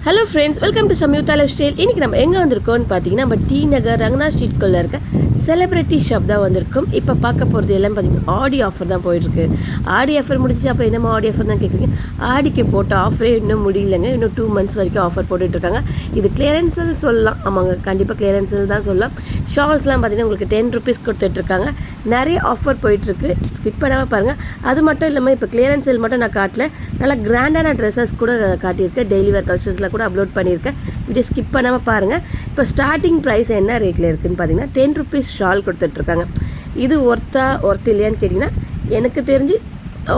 Hello friends, welcome to Samyuktha life style. இன்றைக்கி நம்ம எங்கே வந்திருக்கோம்னு பார்த்தீங்கன்னா, நம்ம டி நகர் ரங்கநாத் ஸ்ட்ரீட்குள்ளே இருக்க செலிப்ரிட்டி ஷாப் தான் வந்திருக்கும். இப்போ பார்க்க போகிறது எல்லாம் பார்த்தீங்கன்னா ஆடி ஆஃபர் தான் போயிட்டுருக்கு. ஆடி ஆஃபர் முடிச்சு அப்போ என்னமோ ஆடி ஆஃபர் தான் கேட்குறீங்க. ஆடிக்கு போட்ட ஆஃபரே இன்னும் முடியலைங்க. இன்னும் 2 months வரைக்கும் ஆஃபர் போட்டுட்ருக்காங்க. இது கிளியரன்ஸில் சொல்லலாம். ஆமாங்க, கண்டிப்பாக கிளியரன்ஸில் தான் சொல்லலாம். ஷால்ஸ்லாம் பார்த்தீங்கன்னா உங்களுக்கு 10 rupees கொடுத்துட்ருக்காங்க. நிறைய ஆஃபர் போயிட்டுருக்கு, ஸ்கிப் பண்ணாமல் பாருங்கள். அது மட்டும் இல்லாமல் இப்போ கிளியரன்ஸ் சேல் மட்டும் நான் காட்டல, நல்லா கிராண்டான ட்ரெஸ்ஸஸ் கூட காட்டியிருக்கேன். டெய்லி வேர் கலெக்ஷன்ஸில் கூட அப்லோட் பண்ணியிருக்கேன். வீடியோ ஸ்கிப் பண்ணாமல் பாருங்கள். இப்போ ஸ்டார்டிங் ப்ரைஸ் என்ன ரேட்டில் இருக்குதுன்னு பார்த்தீங்கன்னா 10 rupees ஷால் கொடுத்துட்ருக்காங்க. இது ஒர்த்து இல்லையான்னு கேட்டிங்கன்னா, எனக்கு தெரிஞ்சு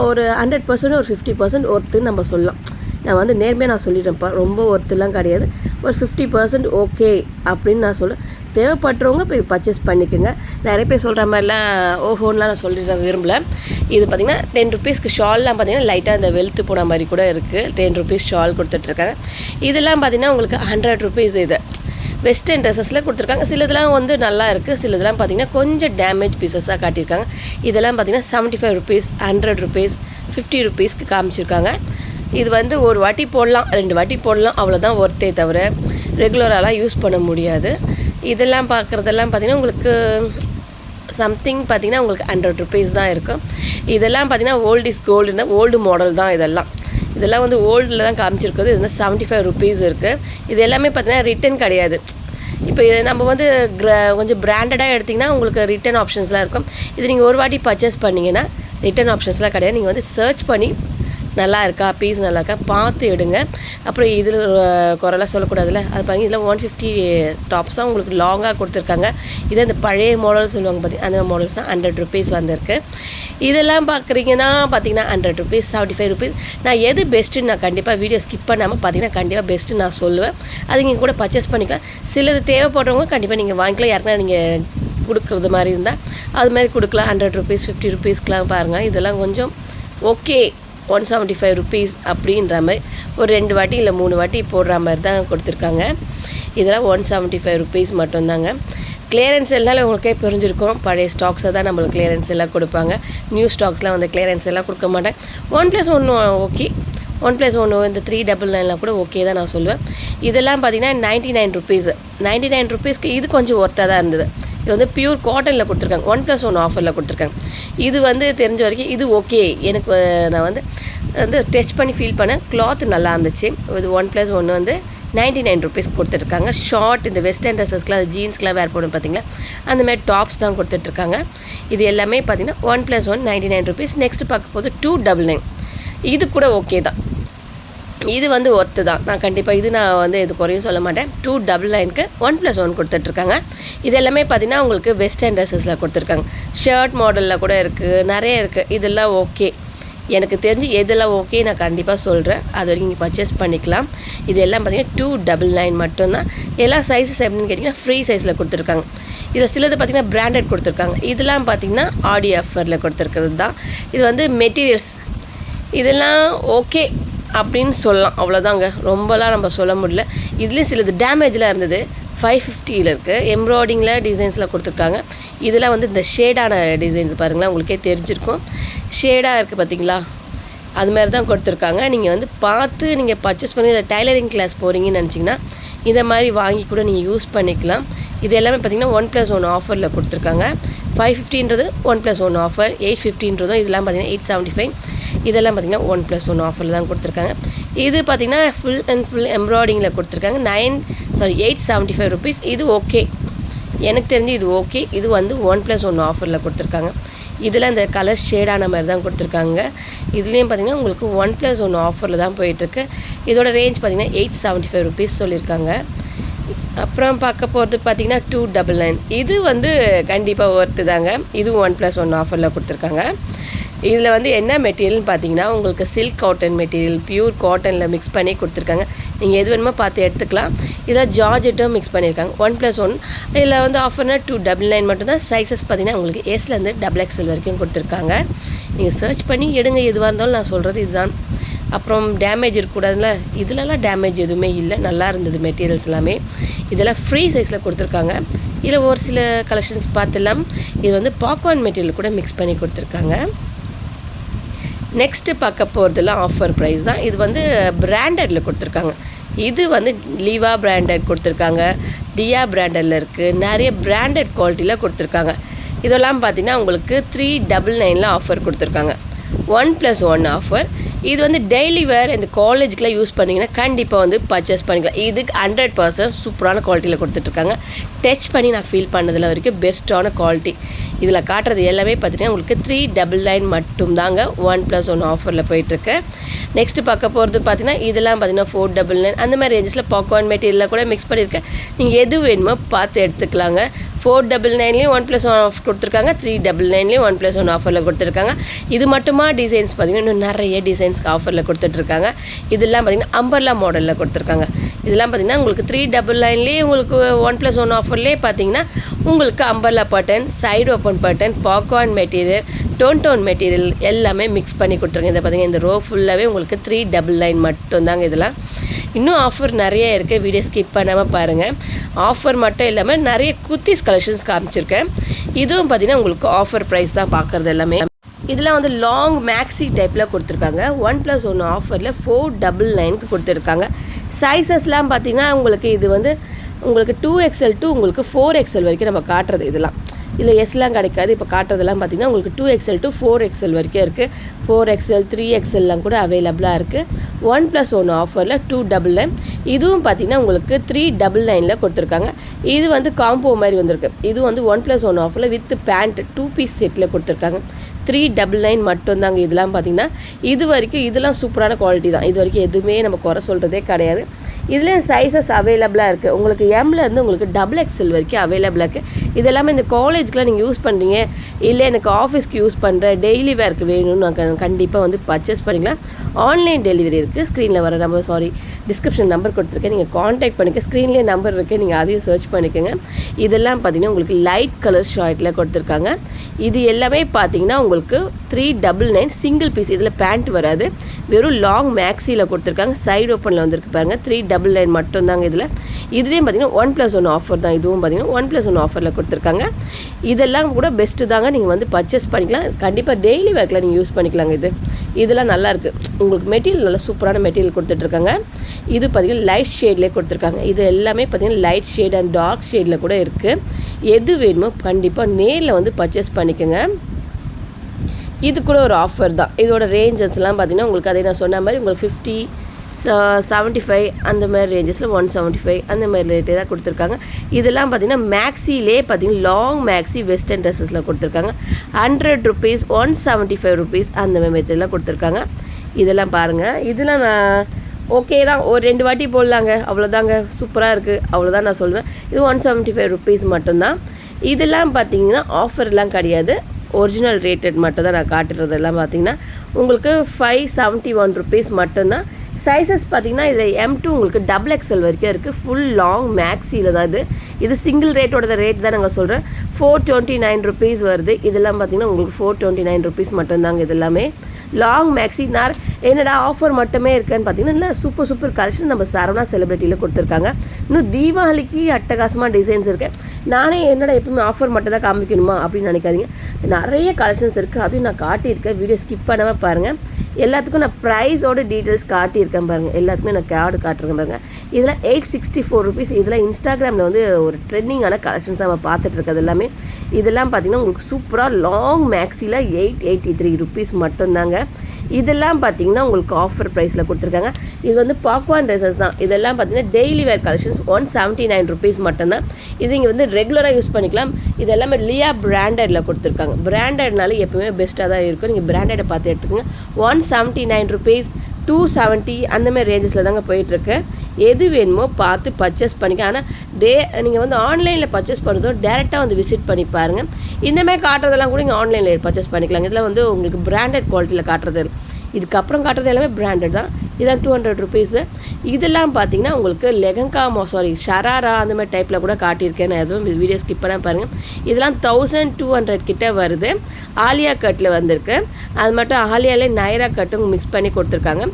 ஒரு 100% ஒரு 50% ஒர்த்துன்னு நம்ம சொல்லலாம். நான் வந்து நேர்மையாக நான் சொல்லிடுறேன்ப்பா, ரொம்ப ஒர்த்துலாம் கிடையாது. ஒரு 50% ஓகே அப்படின்னு நான் சொல்லுவேன். தேவைப்படுறவங்க போய் பர்ச்சேஸ் பண்ணிக்கோங்க. நிறைய பேர் சொல்கிற மாதிரிலாம் ஓஹோன்லாம் நான் சொல்லிடுறேன் விரும்பல. இது பார்த்திங்கன்னா 10 rupeesக்கு ஷால்லாம் பார்த்திங்கன்னா லைட்டாக இந்த வெளுத்து போன மாதிரி கூட இருக்குது. 10 rupees ஷால் கொடுத்துட்ருக்காங்க. இதெல்லாம் பார்த்திங்கன்னா உங்களுக்கு 100 rupees. இது வெஸ்டர்ன் ட்ரெஸ்ஸஸில் கொடுத்துருக்காங்க. சிலதெல்லாம் வந்து நல்லா இருக்குது, சிலதெல்லாம் பார்த்திங்கன்னா கொஞ்சம் டேமேஜ் பீசஸாக காட்டியிருக்காங்க. இதெல்லாம் பார்த்திங்கன்னா 75 rupees, 100 rupees, 50 rupeesக்கு காமிச்சிருக்காங்க. இது வந்து ஒரு வாட்டி போடலாம், 2 வாட்டி போடலாம், அவ்வளோதான் ஒர்த்தே தவிர ரெகுலராலாம் யூஸ் பண்ண முடியாது. இதெல்லாம் பார்க்குறதெல்லாம் பார்த்திங்கன்னா உங்களுக்கு சம்திங் பார்த்திங்கன்னா உங்களுக்கு 100 rupees தான் இருக்கும். இதெல்லாம் பார்த்திங்கன்னா ஓல்ட் இஸ் கோல்டுன்னா ஓல்டு மாடல் தான். இதெல்லாம் வந்து ஓல்டில் தான் காமிச்சிருக்குது. இது வந்து 75 rupees இருக்குது. இது எல்லாமே பார்த்திங்கன்னா ரிட்டன் கிடையாது. இப்போ நம்ம வந்து கொஞ்சம் பிராண்டடாக எடுத்திங்கன்னா உங்களுக்கு ரிட்டன் ஆப்ஷன்ஸ்லாம் இருக்கும். இது நீங்கள் ஒரு வாட்டி பர்ச்சேஸ் பண்ணிங்கன்னா ரிட்டன் ஆப்ஷன்ஸ்லாம் கிடையாது. நீங்கள் வந்து சர்ச் பண்ணி நல்லா இருக்கா, பீஸ் நல்லா இருக்கா பார்த்து எடுங்க. அப்புறம் இதில் குறைலாம் சொல்லக்கூடாதுல்ல, அது பாருங்கள். இதில் 150 டாப்ஸ் தான் உங்களுக்கு லாங்காக கொடுத்துருக்காங்க. இதே இந்த பழைய மாடல் சொல்லுவாங்க பார்த்தீங்கன்னா, அந்த மாடல்ஸ் தான் 100 rupees வந்திருக்கு. இதெல்லாம் பார்க்குறீங்கன்னா பார்த்தீங்கன்னா 100 rupees, 75 rupees. நான் எது பெஸ்ட்டுன்னு நான் கண்டிப்பாக வீடியோ ஸ்கிப் பண்ணாமல் பார்த்தீங்கன்னா கண்டிப்பாக பெஸ்ட்டு நான் சொல்லுவேன். அது நீங்கள் கூட பர்ச்சேஸ் பண்ணிக்கலாம். சிலது தேவைப்படுறவங்க கண்டிப்பாக நீங்கள் வாங்கிக்கலாம். யாருக்குன்னா நீங்கள் கொடுக்குறது மாதிரி இருந்தால் அது மாதிரி கொடுக்கலாம். 100 rupees, 50 rupeesக்கெலாம் பாருங்கள். இதெல்லாம் கொஞ்சம் ஓகே. 175 rupees அப்படின்ற மாதிரி ஒரு 2 வாட்டி இல்லை 3 வாட்டி போடுற மாதிரி தான் கொடுத்துருக்காங்க. இதெல்லாம் 175 rupees மட்டும்தாங்க. கிளியரன்ஸ் எல்லாம் உங்களுக்கே புரிஞ்சிருக்கும். பழைய ஸ்டாக்ஸை தான் நம்மளுக்கு கிளியரன்ஸ் எல்லாம் கொடுப்பாங்க. நியூ ஸ்டாக்ஸ்லாம் வந்து கிளியரன்ஸ் எல்லாம் கொடுக்க மாட்டேன். 1+1 ஓகே, 1+1 இந்த 399 கூட ஓகே தான் நான் சொல்லுவேன். இதெல்லாம் பார்த்திங்கன்னா 99 rupees. 99 rupeesக்கு இது கொஞ்சம் ஒர்த்தாக தான் இருந்தது. இது வந்து பியூர் காட்டனில் கொடுத்துருக்காங்க. 1+1 ஆஃபரில் கொடுத்துருக்காங்க. இது வந்து தெரிஞ்ச வரைக்கும் இது ஓகே. எனக்கு நான் வந்து டெஸ்ட் பண்ணி ஃபீல் பண்ணேன். கிளாத் நல்லா இருந்துச்சு. இது 1+1 வந்து 99 rupees கொடுத்துட்ருக்காங்க. ஷார்ட் இந்த வெஸ்டர்ன் ட்ரெஸ்ஸஸ்க்குலாம் ஜீன்ஸ்க்கெலாம் வேர் போடணும் பார்த்திங்களா, அந்த மாதிரி டாப்ஸ் தான் கொடுத்துட்ருக்காங்க. இது எல்லாமே பார்த்திங்கன்னா 1+1 99 rupees. நெக்ஸ்ட்டு பார்க்க போது 299. இது கூட ஓகே தான். இது வந்து ஒர்த்து தான். நான் கண்டிப்பாக நான் வந்து இது குறையும் சொல்ல மாட்டேன். 299க்கு 1+1 கொடுத்துட்ருக்காங்க. இது எல்லாமே பார்த்திங்கன்னா உங்களுக்கு வெஸ்டர்ன் ட்ரெஸ்ஸஸில் கொடுத்துருக்காங்க. ஷர்ட் மாடலில் கூட இருக்குது, நிறைய இருக்குது. இதெல்லாம் ஓகே. எனக்கு தெரிஞ்சு எதெல்லாம் ஓகே நான் கண்டிப்பாக சொல்கிறேன். அது வரைக்கும் நீங்கள் பர்ச்சேஸ் பண்ணிக்கலாம். இது எல்லாம் பார்த்திங்கன்னா 299 மட்டும்தான். எல்லா சைஸஸ் எப்படின்னு கேட்டிங்கன்னா ஃப்ரீ சைஸில் கொடுத்துருக்காங்க. இதில் சிலது பார்த்திங்கன்னா பிராண்டட் கொடுத்துருக்காங்க. இதெல்லாம் பார்த்திங்கன்னா ஆடி ஆஃபரில் கொடுத்துருக்கிறது தான். இது வந்து மெட்டீரியல்ஸ் இதெல்லாம் ஓகே அப்படின்னு சொல்லலாம். அவ்வளோதாங்க, ரொம்பலாம் நம்ம சொல்ல முடியல. இதுலேயும் சிலது டேமேஜ்லாம் இருந்தது. 550 இருக்குது. எம்ப்ராய்டிங்கில் டிசைன்ஸில் கொடுத்துருக்காங்க. இதெல்லாம் வந்து இந்த ஷேடான டிசைன்ஸ் பாருங்களேன், உங்களுக்கே தெரிஞ்சிருக்கும். ஷேடாக இருக்குது பார்த்தீங்களா, அது மாதிரி தான் கொடுத்துருக்காங்க. நீங்கள் வந்து பார்த்து நீங்கள் பர்ச்சேஸ் பண்ணி இல்லை டைலரிங் கிளாஸ் போகிறீங்கன்னு நினச்சிங்கன்னா இந்த மாதிரி வாங்கி கூட நீங்கள் யூஸ் பண்ணிக்கலாம். இது எல்லாமே பார்த்திங்கன்னா 1+1 ஆஃபரில் கொடுத்துருக்காங்க. 550ன்றது 1+1 ஆஃபர். 850ன்றதும் இதெல்லாம் பார்த்திங்கன்னா 875. இதெல்லாம் பார்த்திங்கன்னா 1+1 ஆஃபரில் தான் கொடுத்துருக்காங்க. இது பார்த்திங்கன்னா ஃபுல் எம்ப்ராய்டிங்கில் கொடுத்துருக்காங்க. 875 rupees. இது ஓகே, எனக்கு தெரிஞ்சு இது ஓகே. இது வந்து 1+1 ஆஃபரில் கொடுத்துருக்காங்க. இதில் இந்த கலர் ஷேடான மாதிரி தான் கொடுத்துருக்காங்க. இதுலேயும் பார்த்திங்கன்னா உங்களுக்கு 1+1 ஆஃபரில் தான் போயிட்டுருக்கு. இதோட ரேஞ்ச் பார்த்திங்கன்னா 875 rupees சொல்லியிருக்காங்க. அப்புறம் பார்க்க போகிறது பார்த்திங்கன்னா 299. இது வந்து கண்டிப்பாக ஒர்த்து தாங்க. இது 1+1 ஆஃபரில் கொடுத்துருக்காங்க. இதில் வந்து என்ன மெட்டீரியல்னு பார்த்தீங்கன்னா உங்களுக்கு சில்க் காட்டன் மெட்டீரியல், பியூர் காட்டனில் மிக்ஸ் பண்ணி கொடுத்துருக்காங்க. நீங்கள் எது வேணுமோ பார்த்து எடுத்துக்கலாம். இதில் ஜார்ஜெட்டும் மிக்ஸ் பண்ணியிருக்காங்க. 1+1 இதில் வந்து ஆஃபர்னா 299 மட்டும்தான். சைஸஸ் பார்த்திங்கன்னா உங்களுக்கு எஸ்லேருந்து XXL வரைக்கும் கொடுத்துருக்காங்க. நீங்கள் சர்ச் பண்ணி எடுங்க. எதுவாக இருந்தாலும் நான் சொல்கிறது இதுதான். அப்புறம் டேமேஜ் இருக்கக்கூடாதுல்ல, இதிலலாம் டேமேஜ் எதுவுமே இல்லை, நல்லா இருந்தது மெட்டீரியல்ஸ் எல்லாமே. இதெல்லாம் ஃப்ரீ சைஸில் கொடுத்துருக்காங்க. இதில் ஒரு சில கலெக்ஷன்ஸ் பார்த்துலாம் இது வந்து பாப்கார்ன் மெட்டீரியல் கூட மிக்ஸ் பண்ணி கொடுத்துருக்காங்க. நெக்ஸ்ட்டு பார்க்க போகிறதுலாம் ஆஃபர் ப்ரைஸ் தான். இது வந்து பிராண்டடில் கொடுத்துருக்காங்க. இது வந்து லீவா பிராண்டட் கொடுத்துருக்காங்க, டியா பிராண்டடில் இருக்குது, நிறைய பிராண்டட் குவாலிட்டியில் கொடுத்துருக்காங்க. இதெல்லாம் பார்த்திங்கன்னா உங்களுக்கு 399 ஆஃபர் கொடுத்துருக்காங்க. 1+1 ஆஃபர். இது வந்து டெய்லி வேர் இந்த காலேஜுக்குலாம் யூஸ் பண்ணிங்கன்னா கண்டிப்பாக வந்து பர்ச்சேஸ் பண்ணிக்கலாம். இதுக்கு 100% சூப்பரான குவாலிட்டியில் கொடுத்துட்ருக்காங்க. டச் பண்ணி நான் ஃபீல் பண்ணதில் வரைக்கும் பெஸ்ட்டான குவாலிட்டி. இதில் காட்டுறது எல்லாமே பார்த்திங்கன்னா உங்களுக்கு 399 மட்டும்தாங்க 1+1 ஆஃபரில் போயிட்டுருக்கு. நெக்ஸ்ட்டு பார்க்க போகிறது பார்த்திங்கன்னா இதெல்லாம் பார்த்திங்கன்னா 499 அந்த மாதிரி ரேஞ்சஸில் பாப்கார்ன் மெட்டீரியலில் கூட மிக்ஸ் பண்ணியிருக்கேன். நீங்கள் எது வேணுமோ பார்த்து எடுத்துக்கலாங்க. 499லேயும் 1+1 ஆஃப் கொடுத்துருக்காங்க, 399லேயும் 1+1 ஆஃபரில் கொடுத்துருக்காங்க. இது மட்டுமா டிசைன்ஸ் பார்த்திங்கன்னா இன்னும் நிறைய டிசைன்ஸ்க்கு ஆஃபரில் கொடுத்துட்ருக்காங்க. இதெல்லாம் பார்த்திங்கன்னா அம்பர்லா மாடலில் கொடுத்துருக்காங்க. இதெல்லாம் பார்த்திங்கன்னா உங்களுக்கு 399லேயே உங்களுக்கு 1+1 ஆஃபர்லேயே பார்த்திங்கன்னா உங்களுக்கு umbrella button, side open button, popcorn material, tone material எல்லாமே மிக்ஸ் பண்ணி கொடுத்துருங்க. இதை பார்த்திங்கன்னா இந்த ரோ ஃபுல்லாகவே உங்களுக்கு 399 மட்டும்தாங்க. இதெல்லாம் இன்னும் ஆஃபர் நிறைய இருக்குது, வீடியோ ஸ்கிப் பண்ணாமல் பாருங்கள். ஆஃபர் மட்டும் இல்லாமல் நிறைய குர்த்திஸ் கலெக்ஷன்ஸ் காமிச்சிருக்கேன். இதுவும் பார்த்திங்கன்னா உங்களுக்கு ஆஃபர் ப்ரைஸ் தான் பார்க்குறது எல்லாமே. இதெல்லாம் வந்து லாங் மேக்ஸி டைப்பில் கொடுத்துருக்காங்க. 1+1 ஆஃபரில் 499க்கு கொடுத்துருக்காங்க. சைஸஸ்லாம் பார்த்திங்கன்னா உங்களுக்கு இது வந்து உங்களுக்கு 2XL to உங்களுக்கு 4XL வரைக்கும் நம்ம காட்டுறது. இதெல்லாம் இதில் எஸ்லாம் கிடைக்காது. இப்போ காட்டுறதெல்லாம் பார்த்திங்கன்னா உங்களுக்கு 2XL to 4XL வரைக்கும் இருக்குது. 4XL 3XLலாம் கூட அவைலபிளாக இருக்குது. 1+1 ஆஃபரில் 299. இதுவும் பார்த்திங்கன்னா உங்களுக்கு 399ல் கொடுத்துருக்காங்க. இது வந்து காம்போ மாதிரி வந்திருக்கு. இது வந்து 1+1 ஆஃபரில் வித் பேண்ட் 2 பீஸ் செட்டில் கொடுத்துருக்காங்க. 399 மட்டும்தாங்க. இதெல்லாம் பார்த்திங்கன்னா இது வரைக்கும் இதெல்லாம் சூப்பரான குவாலிட்டி தான். இது வரைக்கும் எதுவுமே நம்ம குறை சொல்கிறதே கிடையாது. இதுலேயும் சைஸஸ் அவைலபிளாக இருக்குது. உங்களுக்கு எம்லேருந்து உங்களுக்கு XXL வரைக்கும் அவைலபிளாக இருக்குது. இது எல்லாமே இந்த காலேஜ்க்குலாம் நீங்கள் யூஸ் பண்ணுறீங்க, இல்லை எனக்கு ஆஃபீஸ்க்கு யூஸ் பண்ணுற டெய்லி வேர்க்கு வேணும்னு நான் கண்டிப்பாக வந்து பர்ச்சேஸ் பண்ணிக்கலாம். ஆன்லைன் டெலிவரி இருக்குது. ஸ்க்ரீனில் வர நம்பர் டிஸ்கிரிப்ஷன் நம்பர் கொடுத்துருக்கேன், நீங்கள் காண்டாக்ட் பண்ணிக்க. ஸ்க்ரீன்லேயே நம்பர் இருக்குது, நீங்கள் அதையும் சர்ச் பண்ணிக்கோங்க. இதெல்லாம் பார்த்திங்கன்னா உங்களுக்கு லைட் கலர் ஷார்ட்டில் கொடுத்துருக்காங்க. இது எல்லாமே பார்த்திங்கன்னா உங்களுக்கு 399 சிங்கிள் பீஸ். இதில் பேண்ட் வராது, வெறும் லாங் மேக்ஸியில் கொடுத்துருக்காங்க. சைடு ஓப்பனில் வந்துருக்கு பாருங்கள். 399 மட்டும்தாங்க. இதுலேயும் பார்த்திங்கன்னா 1+1 ஆஃபர் தான். இதுவும் பார்த்திங்கன்னா 1+1 ஆஃபரில் கொடுத்துருக்காங்க. இதெல்லாம் கூட பெஸ்ட்டு தாங்க. நீங்கள் வந்து பர்ச்சேஸ் பண்ணிக்கலாம். கண்டிப்பாக டெய்லி வேர்க்கில் நீங்கள் யூஸ் பண்ணிக்கலாங்க. இதெல்லாம் நல்லாயிருக்கு. உங்களுக்கு மெட்டீரியல் நல்லா சூப்பரான மெட்டீரியல் கொடுத்துட்ருக்காங்க. இது பார்த்திங்கன்னா லைட் ஷேட்லேயே கொடுத்துருக்காங்க. இது எல்லாமே பார்த்திங்கன்னா லைட் ஷேட் அண்ட் டார்க் ஷேடில் கூட இருக்குது. எது வேணுமோ கண்டிப்பாக நேரில் வந்து பர்ச்சேஸ் பண்ணிக்கோங்க. இது கூட ஒரு ஆஃபர் தான். இதோட ரேஞ்சஸ்லாம் பார்த்திங்கன்னா உங்களுக்கு அதே நான் சொன்ன மாதிரி உங்களுக்கு 50, 75 அந்த மாதிரி ரேஞ்சஸில் 175 அந்த மாதிரி ரேட்டே தான் கொடுத்துருக்காங்க. இதெல்லாம் பார்த்திங்கன்னா மேக்ஸிலே பார்த்திங்கன்னா லாங் மேக்ஸி வெஸ்டர்ன் ட்ரெஸ்ஸஸில் கொடுத்துருக்காங்க. 100 rupees, 175 rupees அந்த மாதிரி மெத்தடில் கொடுத்துருக்காங்க. இதெல்லாம் பாருங்கள். இதெல்லாம் நான் ஓகே தான், ஒரு 2 வாட்டி போடலாங்க, அவ்வளோதாங்க. சூப்பராக இருக்குது, அவ்வளோதான் நான் சொல்லுவேன். இது 175 rupees மட்டும்தான். இதெல்லாம் பார்த்திங்கன்னா ஆஃபர்லாம் கிடையாது, ஒரிஜினல் ரேட்டட் மட்டும் தான் நான் காட்டுறதெல்லாம். பார்த்திங்கன்னா உங்களுக்கு 571 rupees மட்டும்தான். சைஸஸ் பார்த்திங்கன்னா இதில் M2 உங்களுக்கு XXL வரைக்கும் இருக்குது. ஃபுல் லாங் மேக்ஸியில் தான் இது சிங்கிள் ரேட்டோட ரேட் தான் நாங்கள் சொல்கிறேன். 429 rupees வருது. இதெல்லாம் பார்த்திங்கன்னா உங்களுக்கு 429 rupees மட்டும்தாங்க. இது எல்லாமே லாங் மேக்ஸி. என்னடா ஆஃபர் மட்டுமே இருக்குன்னு பார்த்தீங்கன்னா இல்லை, சூப்பர் கலெக்ஷன் நம்ம சரவணா செலிபிரிட்டியில் கொடுத்துருக்காங்க. இன்னும் தீபாவளிக்கு அட்டகாசமாக டிசைன்ஸ் இருக்குது. நானே என்னடா எப்பவுமே ஆஃபர் மட்டும் தான் காமிக்கணுமா அப்படின்னு நினைக்காதீங்க. நிறைய கலெக்ஷன்ஸ் இருக்குது, அதையும் நான் காட்டியிருக்கேன். வீடியோ ஸ்கிப் பண்ணாமல் பாருங்கள். எல்லாத்துக்கும் நான் ப்ரைஸோட டீட்டெயில்ஸ் காட்டியிருக்கேன் பாருங்கள். எல்லாத்துக்குமே நான் கார்டு காட்டுறேன் பாருங்கள். இதெல்லாம் 864 rupees. இதெல்லாம் இன்ஸ்டாகிராமில் வந்து ஒரு ட்ரெண்டிங்கான கலெக்ஷன்ஸ் நம்ம பார்த்துட்டு இருக்கிறது எல்லாமே. இதெல்லாம் பார்த்திங்கன்னா உங்களுக்கு சூப்பராக லாங் மேக்ஸியில் 883 rupees மட்டும்தாங்க. இதெல்லாம் பார்த்திங்கன்னா உங்களுக்கு ஆஃபர் ப்ரைஸில் கொடுத்துருக்காங்க. இது வந்து பாப்கார்ன் ட்ரெஸ்ஸஸ் தான். இதெல்லாம் பார்த்திங்கன்னா டெய்லி வேர் கலெக்ஷன்ஸ் 179 rupees மட்டும்தான். இது இங்கே வந்து ரெகுலராக யூஸ் பண்ணிக்கலாம். இது எல்லாமே லியா பிராண்டடில் கொடுத்துருக்காங்க. பிராண்டட்னால எப்பவுமே பெஸ்ட்டாக தான் இருக்கும். நீங்கள் பிராண்டடை பார்த்து எடுத்துக்கோங்க. 179 rupees, 270 அந்தமாதிரி ரேஞ்சஸில் தாங்க போயிட்டுருக்கு. எது வேணுமோ பார்த்து பர்ச்சேஸ் பண்ணிக்க. ஆனால் நீங்கள் வந்து ஆன்லைனில் பர்ச்சேஸ் பண்ணுறதோ டேரெக்டாக வந்து விசிட் பண்ணி பாருங்கள். இந்தமாதிரி காட்டுறதெல்லாம் கூட நீங்கள் ஆன்லைனில் பர்ச்சேஸ் பண்ணிக்கலாம். இதில் வந்து உங்களுக்கு பிராண்டட் குவாலிட்டியில் காட்டுறது. இதுக்கப்புறம் காட்டுறது எல்லாமே பிராண்டட் தான். இதான் 200 rupees. இதெல்லாம் பார்த்தீங்கன்னா உங்களுக்கு லெகங்கா ஷராரா அந்த மாதிரி டைப்பில் கூட காட்டியிருக்கேன். நான் எதுவும் வீடியோ ஸ்கிப் பண்ணால் பாருங்கள். இதெல்லாம் 1200 கிட்ட வருது. ஆலியா கட்டில் வந்திருக்கு. அது மட்டும் ஆலியாலே நைரா கட்டும் மிக்ஸ் பண்ணி கொடுத்துருக்காங்க.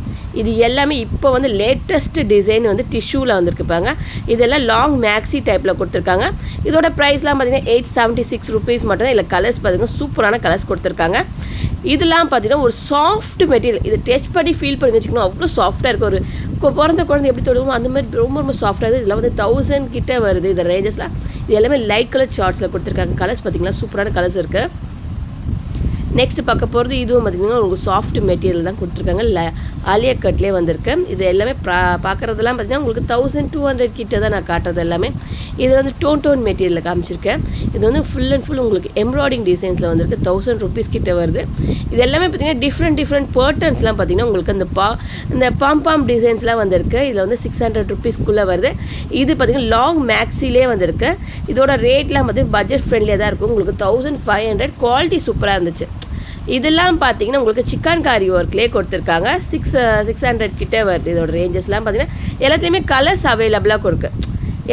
இது எல்லாமே இப்போ வந்து லேட்டஸ்ட் டிசைன் வந்து டிஷ்யூவில் வந்துருக்குப்பாங்க. இதெல்லாம் லாங் மேக்ஸி டைப்பில் கொடுத்துருக்காங்க. இதோட ப்ரைஸ்லாம் பார்த்தீங்கன்னா 876 rupees மட்டும் தான். இல்லை கலர்ஸ் பார்த்தீங்கன்னா சூப்பரான கலர்ஸ் கொடுத்துருக்காங்க. இதெல்லாம் பார்த்தீங்கன்னா ஒரு சாஃப்ட் மெட்டீரியல். இது டச் பண்ணி ஃபீல் பண்ணி வச்சுக்கணும், அவ்வளோ சாஃப்டாக இருக்குது. ஒரு பிறந்த குழந்தை எப்படி தொடுவோம் அந்த மாதிரி ரொம்ப ரொம்ப சாஃப்டாக இருக்குது. இதில் வந்து 1000 கிட்டே வருது இந்த ரேஞ்சஸ்லாம். இது எல்லாமே லைட் கலர் சார்ட்ஸில் கொடுத்துருக்காங்க. கலர்ஸ் பார்த்திங்கன்னா சூப்பரான கலர்ஸ் இருக்குது. நெக்ஸ்ட் பார்க்க போகிறது இதுவும் பார்த்திங்கன்னா உங்களுக்கு சாஃப்ட் மெட்டீரியல் தான் கொடுத்துருக்காங்க. ஆலியா கட்லேயே வந்திருக்கு. இது எல்லாமே பார்க்குறதெல்லாம் பார்த்திங்கன்னா உங்களுக்கு 1200 கிட்ட தான் நான் காட்டுறது எல்லாமே. இது வந்து டோன் மெட்டீரியலில் காமிச்சிருக்கேன். இது வந்து ஃபுல் அண்ட் ஃபுல் உங்களுக்கு எம்ப்ராய்டிங் டிசைன்ஸில் வந்திருக்கு. 1000 rupees கிட்ட வருது. இது எல்லாமே பார்த்திங்கன்னா டிஃப்ரெண்ட் பேட்டர்ன்ஸ்லாம் பார்த்திங்கன்னா உங்களுக்கு இந்த பாம் டிசைன்ஸ்லாம் வந்திருக்கு. இதில் வந்து 600 rupeesக்குள்ளே வருது. இது பார்த்திங்கன்னா லாங் மேக்ஸிலே வந்திருக்கு. இதோட ரேட்லாம் பார்த்திங்கன்னா பட்ஜெட் ஃப்ரெண்ட்லியாக தான் இருக்கும். உங்களுக்கு 1500. குவாலிட்டி சூப்பராக இருந்துச்சு. இதெல்லாம் பார்த்தீங்கன்னா உங்களுக்கு சிக்கன்காரி ஒர்க்லேயே கொடுத்துருக்காங்க. 600 கிட்டே வருது. இதோட ரேஞ்சஸ்லாம் பார்த்தீங்கன்னா எல்லாத்துலேயுமே கலர்ஸ் அவைலபிளாக கொடுக்கு.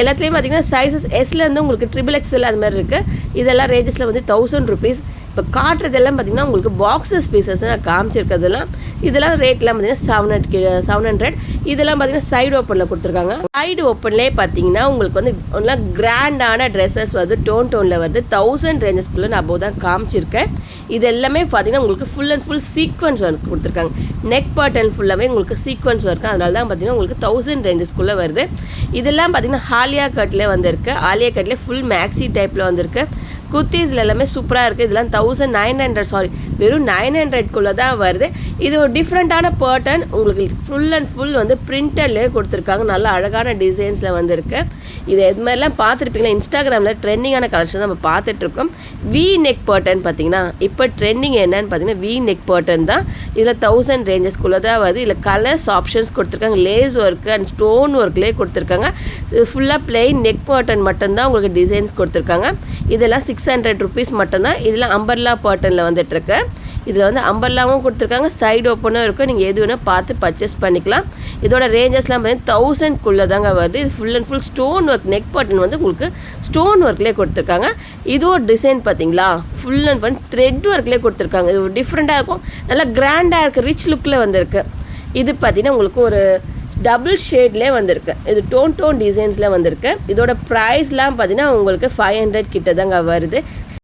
எல்லாத்துலேயும் பார்த்தீங்கன்னா சைஸஸ் எஸ்லேருந்து உங்களுக்கு XXL அது மாதிரி இருக்குது. இதெல்லாம் ரேஞ்சஸில் வந்து 1000 rupees. இப்போ காட்டுறதெல்லாம் பார்த்திங்கன்னா உங்களுக்கு பாக்ஸஸ் பீசஸ் நான் காமிச்சிருக்கிறதெல்லாம். இதெல்லாம் ரேட்லாம் பார்த்திங்கன்னா 700. இதெல்லாம் பார்த்திங்கன்னா சைடு ஓப்பனில் கொடுத்துருக்காங்க. சைடு ஓப்பன்லேயே பார்த்தீங்கன்னா உங்களுக்கு வந்து நல்லா கிராண்டான ட்ரெஸ்ஸஸ் வந்து டோனில் வருது. 1000 ரேஞ்சஸ்க்குள்ளே நான் அப்போ தான் காமிச்சிருக்கேன். இது எல்லாமே பார்த்தீங்கன்னா உங்களுக்கு full and full sequence work கொடுத்துருக்காங்க. நெக் பட்டன் ஃபுல்லாகவே உங்களுக்கு சீக்வன்ஸ் ஒர்க். அதனால தான் பார்த்தீங்கன்னா உங்களுக்கு 1000 ரேஞ்சஸ்க்குள்ளே வருது. இதெல்லாம் பார்த்தீங்கன்னா ஆலியா கட்லேயே வந்திருக்கு. ஆலியா கட்லேயே ஃபுல் மேக்ஸி டைப்பில் வந்திருக்கு. குர்த்திஸில் எல்லாமே சூப்பராக இருக்குது. இதெல்லாம் 1900 வெறும் 900க்குள்ளே தான் வருது. இது ஒரு டிஃப்ரெண்ட்டான பேட்டர்ன். உங்களுக்கு ஃபுல் அண்ட் ஃபுல் வந்து பிரிண்டட்லேயே கொடுத்துருக்காங்க. நல்ல அழகான டிசைன்ஸில் வந்திருக்கு. இது இது மாதிரிலாம் பார்த்துருப்பீங்கன்னா இன்ஸ்டாகிராமில் ட்ரெண்டிங்கான கலெக்ஷன் நம்ம பார்த்துட்ருக்கோம். வி நெக் பேட்டர்ன் பார்த்தீங்கன்னா இப்போ ட்ரெண்டிங் என்னன்னு பார்த்தீங்கன்னா வி நெக் பேட்டர்ன் தான். இதில் 1000 ரேஞ்சஸ்க்குள்ளே தான் வருது. இதில் கலர்ஸ் ஆப்ஷன்ஸ் கொடுத்துருக்காங்க. லேஸ் ஒர்க்கு அண்ட் ஸ்டோன் ஒர்க்லேயே கொடுத்துருக்காங்க. இது ஃபுல்லாக பிளெயின் நெக் பேட்டர்ன் மட்டும்தான் உங்களுக்கு டிசைன்ஸ் கொடுத்துருக்காங்க. இதெல்லாம் 600 rupees மட்டும்தான். இதில் அம்பர்லா பேட்டர்னில் வந்துட்டுருக்கு. இதில் வந்து அம்பர்லாவும் கொடுத்துருக்காங்க. சைடு ஓப்பனும் இருக்கும். நீங்கள் எது வேணால் பார்த்து பர்ச்சேஸ் பண்ணிக்கலாம். இதோட ரேஞ்சஸ்லாம் பார்த்தீங்கன்னா 1000க்குள்ளே தாங்க வருது. இது full and full stone work. Neck pattern வந்து உங்களுக்கு ஸ்டோன் ஒர்க்லேயே கொடுத்துருக்காங்க. இது ஒரு டிசைன் பார்த்தீங்களா ஃபுல் அண்ட் ஃபுல் த்ரெட் ஒர்க்லேயே கொடுத்துருக்காங்க. இது ஒரு டிஃப்ரெண்ட்டாக இருக்கும். நல்லா கிராண்டாக இருக்குது. ரிச் லுக்கில் வந்திருக்கு. இது பார்த்தீங்கன்னா உங்களுக்கு ஒரு டபுள் ஷேட்லேயே வந்திருக்கு. இது டோன் டிசைன்ஸில் வந்திருக்கு. இதோட ப்ரைஸ்லாம் பார்த்தீங்கன்னா உங்களுக்கு 500 கிட்ட தாங்க வருது.